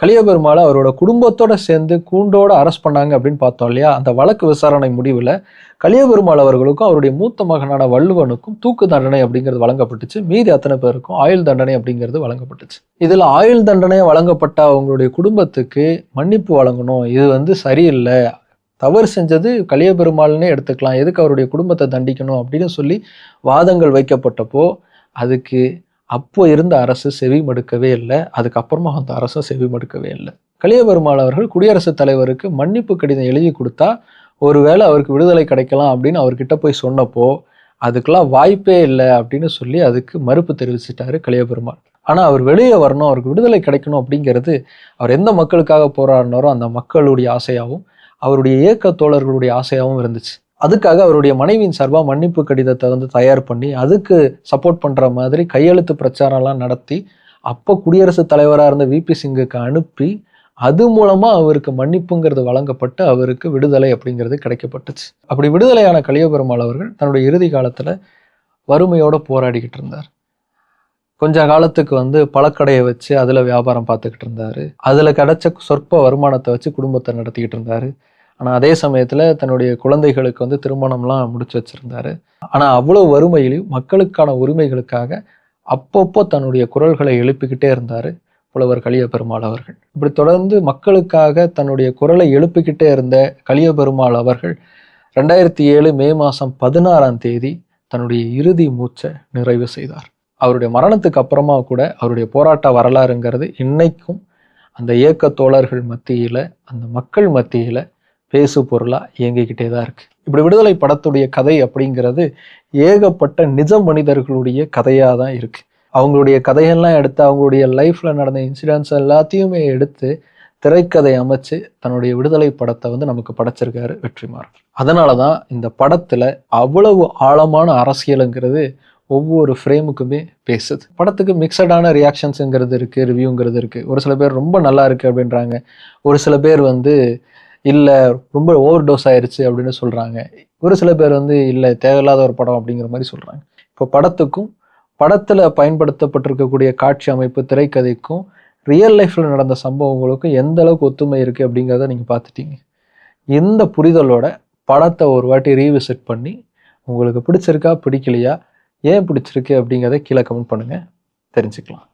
கலியபெருமாளை அவரோட குடும்பத்தோட சேர்ந்து கூண்டோட அரெஸ்ட் பண்ணாங்க அப்படின்னு பார்த்தோம் இல்லையா? அந்த வழக்கு விசாரணை முடிவுல கலியபெருமாள் அவர்களுக்கும் அவருடைய மூத்த மகனான வள்ளுவனுக்கும் தூக்கு தண்டனை அப்படிங்கிறது வழங்கப்பட்டுச்சு. மீதி அத்தனை பேருக்கும் ஆயுள் தண்டனை அப்படிங்கிறது வழங்கப்பட்டுச்சு. இதுல ஆயுள் தண்டனை வழங்கப்பட்ட அவங்களுடைய குடும்பத்துக்கு மன்னிப்பு வழங்கணும். இது சரியில்லை, தவறு செஞ்சது கலியபெருமாள்னே எடுத்துக்கலாம், எதுக்கு அவருடைய குடும்பத்தை தண்டிக்கணும் அப்படின்னு சொல்லி வாதங்கள் வைக்கப்பட்டப்போ அதுக்கு அப்போ இருந்த அரசு செவி மடுக்கவே இல்லை. அதுக்கப்புறமா அந்த அரசும் செவி மடுக்கவே இல்லை. கலியபெருமாள் அவர்கள் குடியரசுத் தலைவருக்கு மன்னிப்பு கடிதம் எழுதி கொடுத்தா ஒருவேளை அவருக்கு விடுதலை கிடைக்கலாம் அப்படின்னு அவர்கிட்ட போய் சொன்னப்போ அதுக்கெல்லாம் வாய்ப்பே இல்லை அப்படின்னு சொல்லி அதுக்கு மறுப்பு தெரிவிச்சிட்டாரு கலியபெருமாள். ஆனா அவர் வெளியே வரணும், அவருக்கு விடுதலை கிடைக்கணும் அப்படிங்கிறது அவர் எந்த மக்களுக்காக போராடினாரோ அந்த மக்களுடைய ஆசையாகவும் அவருடைய இயக்க தோழர்களுடைய ஆசையாகவும் இருந்துச்சு. அதுக்காக அவருடைய மனைவியின் சார்பா மன்னிப்பு கடிதத்தை தயார் பண்ணி அதுக்கு சப்போர்ட் பண்ற மாதிரி கையெழுத்து பிரச்சாரம்லாம் நடத்தி அப்போ குடியரசுத் தலைவராக இருந்த விபி சிங்குக்கு அனுப்பி அது மூலமா அவருக்கு மன்னிப்புங்கிறது வழங்கப்பட்டு அவருக்கு விடுதலை அப்படிங்கிறது கிடைக்கப்பட்டுச்சு. அப்படி விடுதலையான கலியபெருமாள் அவர்கள் தன்னுடைய இறுதி காலத்துல வறுமையோட போராடிக்கிட்டு இருந்தார். கொஞ்ச காலத்துக்கு பழக்கடையை வச்சு அதுல வியாபாரம் பார்த்துக்கிட்டு இருந்தாரு. அதுல கிடைச்ச சொற்ப வருமானத்தை வச்சு குடும்பத்தை நடத்திக்கிட்டு இருந்தாரு. ஆனா அதே சமயத்துல தன்னுடைய குழந்தைகளுக்கு திருமணம்லாம் முடிச்சு வச்சிருந்தாரு. ஆனா அவ்வளவு வறுமையிலும் மக்களுக்கான உரிமைகளுக்காக அப்பப்போ தன்னுடைய குரல்களை எழுப்பிக்கிட்டே இருந்தாரு புலவர் கலியபெருமாள் அவர்கள். இப்படி தொடர்ந்து மக்களுக்காக தன்னுடைய குரலை எழுப்பிக்கிட்டே இருந்த கலியபெருமாள் அவர்கள் 2007 மே மாதம் 16ஆம் தேதி தன்னுடைய இறுதி மூச்சை நிறைவு செய்தார். அவருடைய மரணத்துக்கு அப்புறமா கூட அவருடைய போராட்ட வரலாறுங்கிறது இன்னைக்கும் அந்த இயக்க தோழர்கள் மத்தியில, அந்த மக்கள் மத்தியில பேசு பொருளா இயங்கிக்கிட்டே தான் இருக்கு. இப்படி விடுதலை படத்துடைய கதை அப்படிங்கிறது ஏகப்பட்ட நிஜ மனிதர்களுடைய கதையா தான் இருக்கு. அவங்களுடைய கதையெல்லாம் எடுத்து அவங்களுடைய லைஃப்ல நடந்த இன்சிடென்ட்ஸ் எல்லாத்தையுமே எடுத்து திரைக்கதை அமைச்சு தன்னுடைய விடுதலை படத்தை நமக்கு படைச்சிருக்காரு வெற்றிமாறன். அதனாலதான் இந்த படத்துல அவ்வளவு ஆழமான அரசியலுங்கிறது ஒவ்வொரு ஃப்ரேமுக்குமே பேசுது. படத்துக்கு மிக்சடான ரியாக்ஷன்ஸுங்கிறது இருக்கு, ரிவ்யூங்கிறது இருக்கு. ஒரு சில பேர் ரொம்ப நல்லா இருக்கு அப்படின்றாங்க, ஒரு சில பேர் இல்லை ரொம்ப ஓவர் டோஸ் ஆயிடுச்சு அப்படின்னு சொல்றாங்க, ஒரு சில பேர் இல்லை தேவையில்லாத ஒரு படம் அப்படிங்கிற மாதிரி சொல்றாங்க. இப்போ படத்துக்கும் படத்துல பயன்படுத்தப்பட்டிருக்கக்கூடிய காட்சி அமைப்பு திரைக்கதைக்கும் ரியல் லைஃப்ல நடந்த சம்பவங்களுக்கும் எந்த அளவுக்கு ஒத்துமை இருக்கு அப்படிங்கிறத நீங்க பார்த்துட்டீங்க. இந்த புரிதலோட படத்தை ஒரு வாட்டி ரீவிசிட் பண்ணி உங்களுக்கு பிடிச்சிருக்கா பிடிக்கலையா, ஏன் பிடிச்சிருக்கு அப்படிங்கிறத கீழே கமெண்ட் பண்ணுங்க, தெரிஞ்சுக்கலாம்.